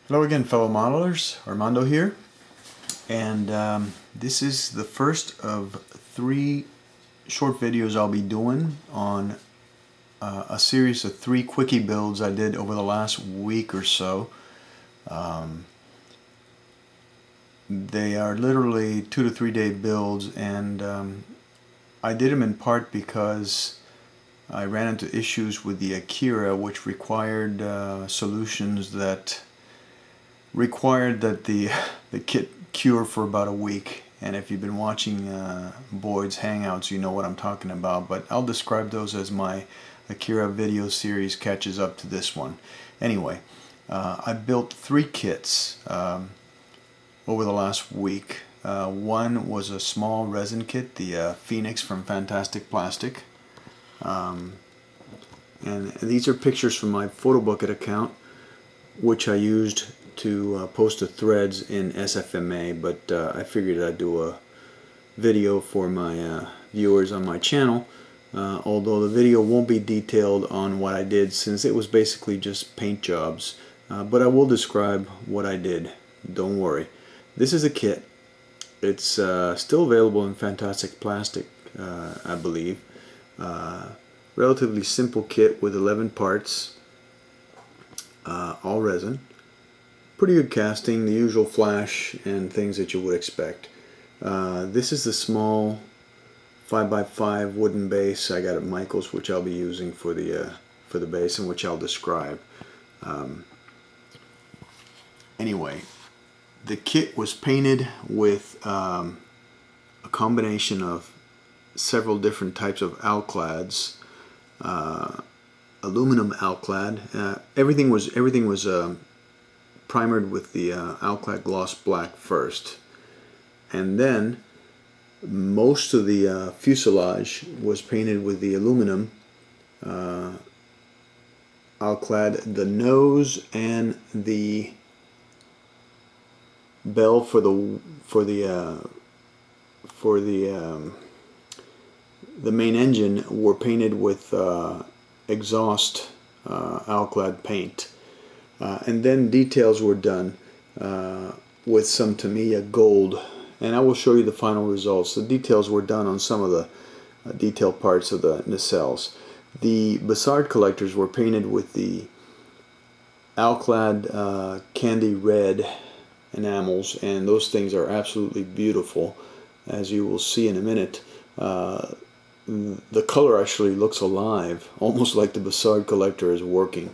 Hello again, fellow modelers. Armando here, and this is the first of 3 short videos I'll be doing on a series of 3 quickie builds I did over the last week or so. They are literally 2 to 3 day builds, and I did them in part because I ran into issues with the Akira, which required solutions that required that the kit cure for about a week. And if you've been watching Boyd's Hangouts, you know what I'm talking about, but I'll describe those as my Akira video series catches up to this one. Anyway, I built 3 kits over the last week. One was a small resin kit, the Phoenix from Fantastic Plastic. And these are pictures from my Photobucket account, which I used to post to threads in SFMA, but I figured I'd do a video for my viewers on my channel, although the video won't be detailed on what I did since it was basically just paint jobs, but I will describe what I did, don't worry. This is a kit. It's still available in Fantastic Plastic, I believe. Relatively simple kit with 11 parts, all resin. Pretty good casting, the usual flash and things that you would expect. This is the small 5x5 wooden base I got at Michael's, which I'll be using for the base, and which I'll describe. Anyway, the kit was painted with a combination of several different types of alclads, aluminum alclad. Everything was primered with the alclad gloss black first, and then most of the fuselage was painted with the aluminum alclad. The nose and the bell for the main engine were painted with exhaust alclad paint. And then details were done with some Tamiya gold, and I will show you the final results. The details were done on some of the detailed parts of the nacelles. The Bussard collectors were painted with the alclad candy red enamels, and those things are absolutely beautiful, as you will see in a minute. The color actually looks alive, almost like the Bussard collector is working.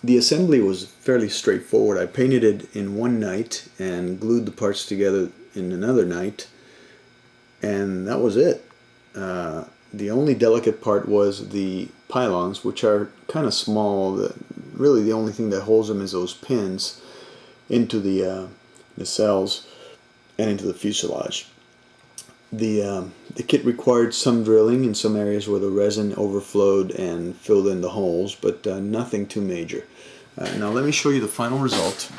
The assembly was fairly straightforward. I painted it in one night and glued the parts together in another night, and that was it. The only delicate part was the pylons, which are kind of small. Really the only thing that holds them is those pins into the nacelles and into the fuselage. The kit required some drilling in some areas where the resin overflowed and filled in the holes, but nothing too major. Now let me show you the final result.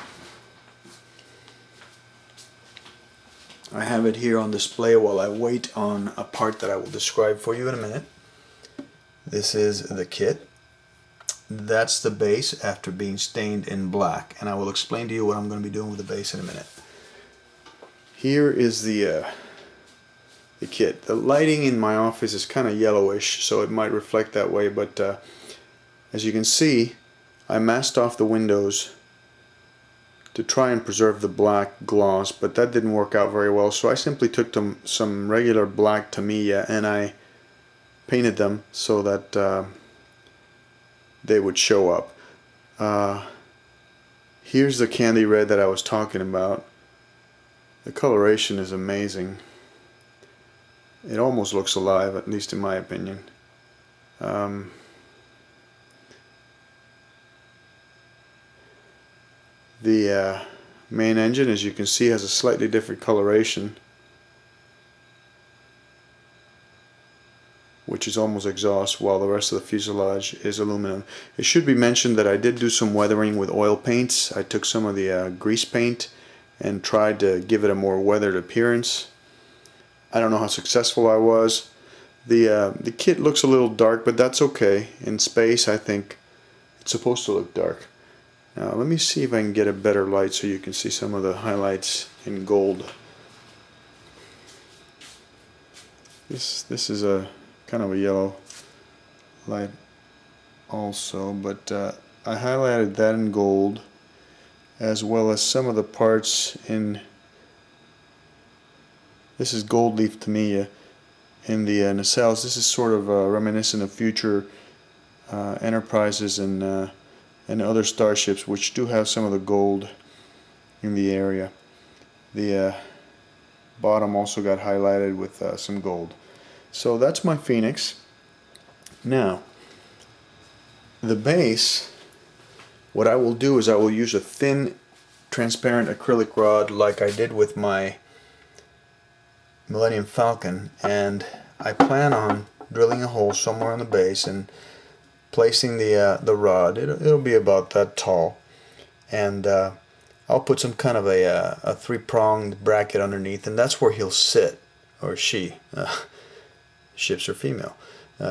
I have it here on display while I wait on a part that I will describe for you in a minute. This is the kit. That's the base after being stained in black, and I will explain to you what I'm going to be doing with the base in a minute. Here is the kit. The lighting in my office is kind of yellowish, so it might reflect that way, but as you can see, I masked off the windows to try and preserve the black gloss, but that didn't work out very well, so I simply took some regular black Tamiya and I painted them so that they would show up. Here's the candy red that I was talking about. The coloration is amazing. It almost looks alive, at least in my opinion. The main engine, as you can see, has a slightly different coloration, which is almost exhaust, while the rest of the fuselage is aluminum. It should be mentioned that I did do some weathering with oil paints. I took some of the grease paint and tried to give it a more weathered appearance. I don't know how successful I was. The kit looks a little dark, but that's okay. In space, I think it's supposed to look dark. Now let me see if I can get a better light so you can see some of the highlights in gold. This is a kind of a yellow light also, but I highlighted that in gold, as well as some of the parts in, this is gold leaf Tamiya in the nacelles. This is sort of reminiscent of future Enterprises and other starships, which do have some of the gold in the area. The bottom also got highlighted with some gold. So that's my Phoenix. Now, the base, what I will do is I will use a thin transparent acrylic rod like I did with my Millennium Falcon, and I plan on drilling a hole somewhere on the base and placing the rod. It'll be about that tall, and I'll put some kind of a three-pronged bracket underneath, and that's where he'll sit, or she. Ships are female.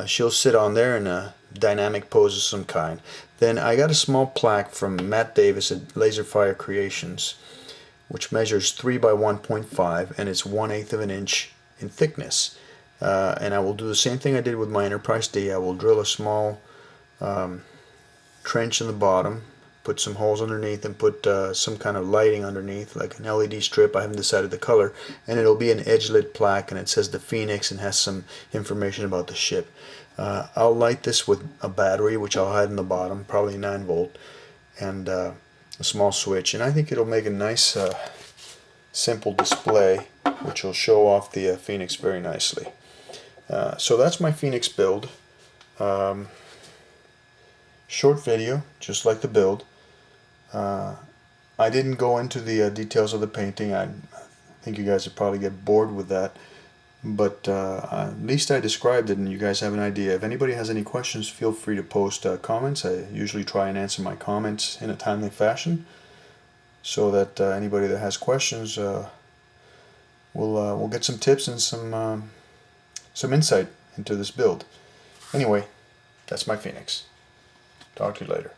She'll sit on there in a dynamic pose of some kind. Then I got a small plaque from Matt Davis at Laserfire Creations, which measures 3 by 1.5 and it's 1/8 of an inch in thickness. And I will do the same thing I did with my Enterprise D. I will drill a small trench in the bottom, put some holes underneath, and put some kind of lighting underneath, like an LED strip. I haven't decided the color, and it'll be an edge-lit plaque, and it says the Phoenix and has some information about the ship. I'll light this with a battery, which I'll hide in the bottom, probably 9-volt, and a small switch, and I think it'll make a nice simple display, which will show off the Phoenix very nicely. So that's my Phoenix build. Short video, just like the build. I didn't go into the details of the painting. I think you guys would probably get bored with that, but at least I described it and you guys have an idea. If anybody has any questions, feel free to post comments. I usually try and answer my comments in a timely fashion, so that anybody that has questions will get some tips and some insight into this build. Anyway, that's my Phoenix. Talk to you later.